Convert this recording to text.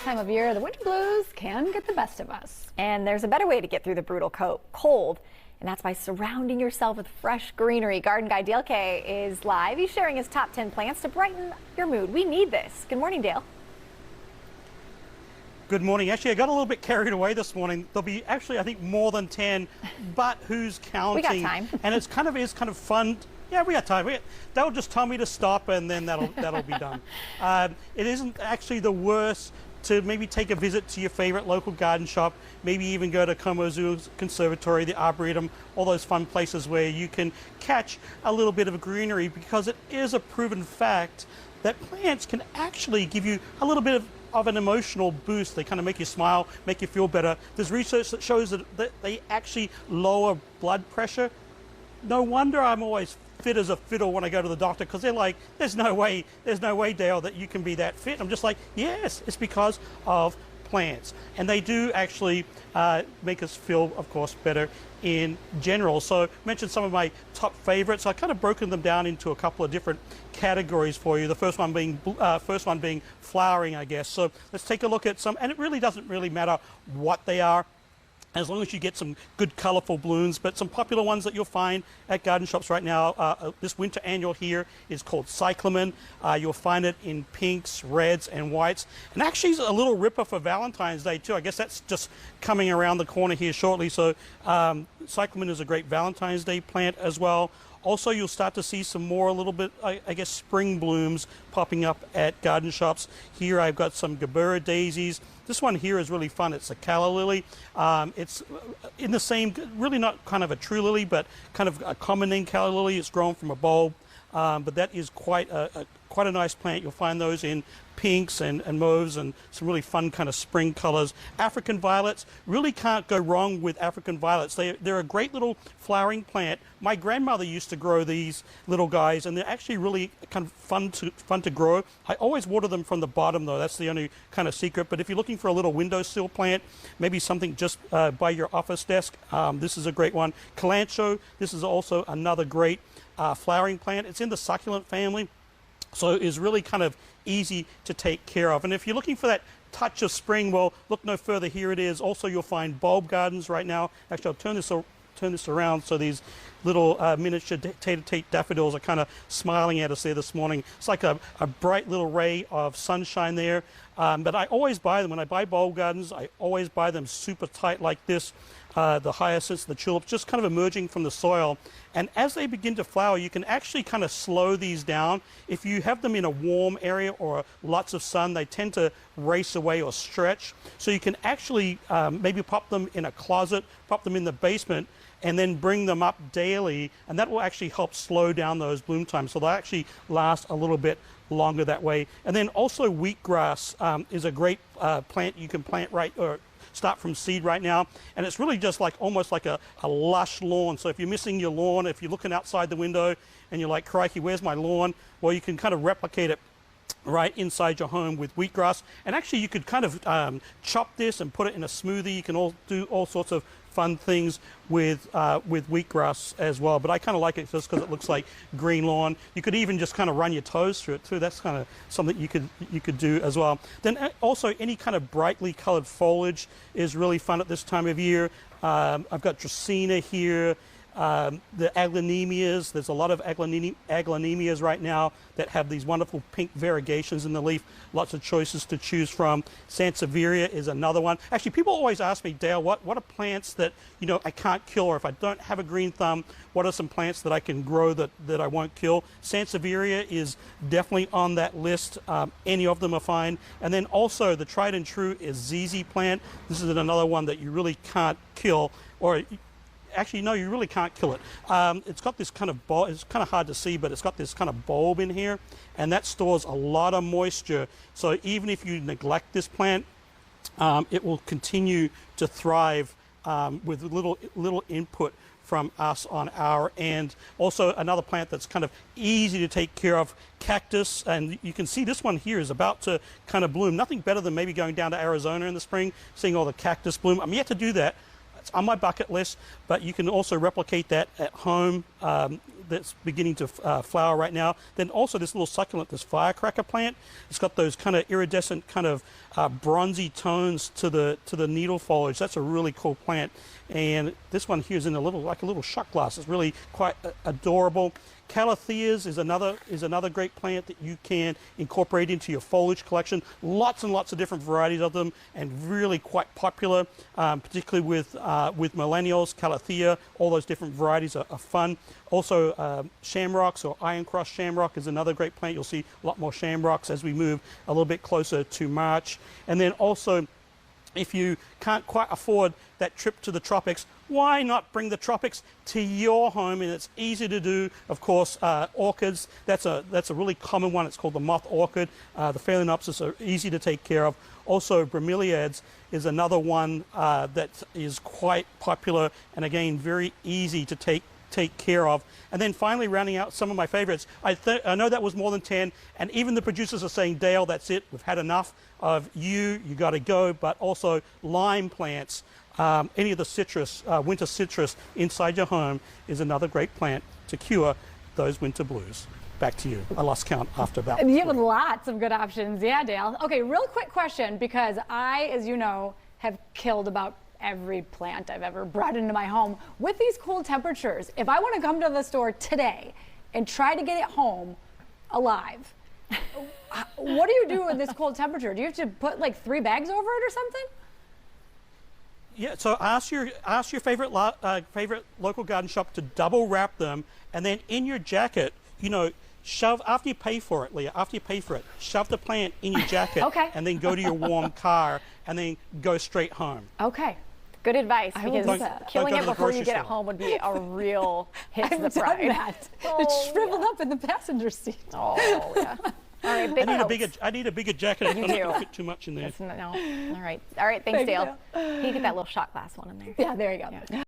time of year, the winter blues can get the best of us. And there's a better way to get through the brutal cold, and that's by surrounding yourself with fresh greenery. Garden guy Dale Kay is live. He's sharing his top 10 plants to brighten your mood. We need this. Good morning, Dale. Good morning. Actually, I got a little bit carried away this morning. There'll be actually, I think, more than 10, but who's counting? We got time. And it's kind of fun. Yeah, we got time. They'll just tell me to stop, and then that'll be done. It isn't actually the worst to maybe take a visit to your favorite local garden shop, maybe even go to Como Zoo's Conservatory, the Arboretum, all those fun places where you can catch a little bit of greenery, because it is a proven fact that plants can actually give you a little bit of an emotional boost. They kind of make you smile, make you feel better. There's research that shows that they actually lower blood pressure. No wonder I'm always fit as a fiddle when I go to the doctor, because they're like, there's no way, Dale, that you can be that fit. I'm just like, yes, it's because of plants. And they do actually make us feel, of course, better in general. So I mentioned some of my top favorites. I kind of broken them down into a couple of different categories for you. The first one being flowering, I guess. So let's take a look at some, and it really doesn't really matter what they are, as long as you get some good colorful blooms. But some popular ones that you'll find at garden shops right now, this winter annual here is called cyclamen. You'll find it in pinks, reds, and whites. And actually it's a little ripper for Valentine's Day too. I guess that's just coming around the corner here shortly. So cyclamen is a great Valentine's Day plant as well. Also, you'll start to see some more, a little bit, I guess, spring blooms popping up at garden shops. Here I've got some Gerbera daisies. This one here is really fun. It's a calla lily. It's in the same, really not kind of a true lily, but kind of a common name calla lily. It's grown from a bulb, but that is quite a nice plant. You'll find those in pinks and mauves and some really fun kind of spring colors. African violets, really can't go wrong with African violets. They're a great little flowering plant. My grandmother used to grow these little guys, and they're actually really kind of fun to grow. I always water them from the bottom though. That's the only kind of secret. But if you're looking for a little windowsill plant, maybe something just by your office desk, this is a great one. Kalanchoe, this is also another great flowering plant. It's in the succulent family, so it's really kind of easy to take care of. And if you're looking for that touch of spring, well, look no further. Here it is. Also, you'll find bulb gardens right now. Actually, I'll turn this around so these little miniature tater-tate daffodils are kind of smiling at us there this morning. It's like a bright little ray of sunshine there. But I always buy them. When I buy bulb gardens, I always buy them super tight like this. The hyacinths, the tulips, just kind of emerging from the soil. And as they begin to flower, you can actually kind of slow these down. If you have them in a warm area or lots of sun, they tend to race away or stretch. So you can actually maybe pop them in a closet, pop them in the basement, and then bring them up daily, and that will actually help slow down those bloom times. So they'll actually last a little bit longer that way. And then also wheatgrass is a great plant you can plant start from seed right now, and it's really just like almost like a lush lawn. So if you're missing your lawn, if you're looking outside the window and you're like, crikey, where's my lawn? Well, you can kind of replicate it right inside your home with wheatgrass. And actually you could kind of chop this and put it in a smoothie. You can do all sorts of fun things with wheatgrass as well. But I kind of like it just because it looks like green lawn. You could even just kind of run your toes through it too. That's kind of something you could do as well. Then also any kind of brightly colored foliage is really fun at this time of year. I've got Dracaena here. The aglaonemias, there's a lot of aglaonemias right now that have these wonderful pink variegations in the leaf. Lots of choices to choose from. Sansevieria is another one. Actually, people always ask me, Dale, what are plants that I can't kill, or if I don't have a green thumb, what are some plants that I can grow that I won't kill? Sansevieria is definitely on that list. Any of them are fine. And then also the tried and true is ZZ plant. This is another one that you really can't kill, or actually, no, you really can't kill it. It's got this kind of bulb. It's kind of hard to see, but it's got this kind of bulb in here, and that stores a lot of moisture. So even if you neglect this plant, it will continue to thrive with little input from us on our end. Also, another plant that's kind of easy to take care of, cactus, and you can see this one here is about to kind of bloom. Nothing better than maybe going down to Arizona in the spring, seeing all the cactus bloom. I'm yet to do that. It's on my bucket list, but you can also replicate that at home. That's beginning to flower right now. Then also this little succulent, this firecracker plant. It's got those kind of iridescent, kind of bronzy tones to the needle foliage. That's a really cool plant. And this one here is in a little, like a little shot glass. It's really quite adorable. Calatheas is another great plant that you can incorporate into your foliage collection. Lots and lots of different varieties of them, and really quite popular, particularly with millennials. Calathea, all those different varieties are fun. Also, shamrocks or iron cross shamrock is another great plant. You'll see a lot more shamrocks as we move a little bit closer to March. And then also, if you can't quite afford that trip to the tropics, why not bring the tropics to your home? And it's easy to do. Of course, orchids, that's a really common one. It's called the moth orchid. The Phalaenopsis are easy to take care of. Also, bromeliads is another one that is quite popular, and again, very easy to take care of. And then finally, rounding out some of my favorites, I know that was more than 10, and even the producers are saying, Dale, that's it, we've had enough of you got to go. But also lime plants, any of the citrus, winter citrus inside your home is another great plant to cure those winter blues. Back to you. I lost count after about. You have lots of good options. Yeah, Dale. Okay, real quick question, because I, as you know, have killed about every plant I've ever brought into my home. With these cold temperatures, if I want to come to the store today and try to get it home alive, what do you do in this cold temperature? Do you have to put like 3 bags over it or something? Yeah, so ask your favorite local garden shop to double wrap them, and then in your jacket, you know, shove, after you pay for it, Leah, after you pay for it, shove the plant in your jacket. Okay. And then go to your warm car and then go straight home. Okay. Good advice, I will because do that. killing Don't it go to the before you grocery get it store. home would be a real hit to the I've done pride. that. Oh, It's shriveled up in the passenger seat. Oh, yeah. All right, big helps. I need a bigger jacket. I'm not do. going to fit too much in there. No. All right. All right. Thanks, Thank you, Dale. You get that little shot glass one in there. Yeah, there you go. Yeah.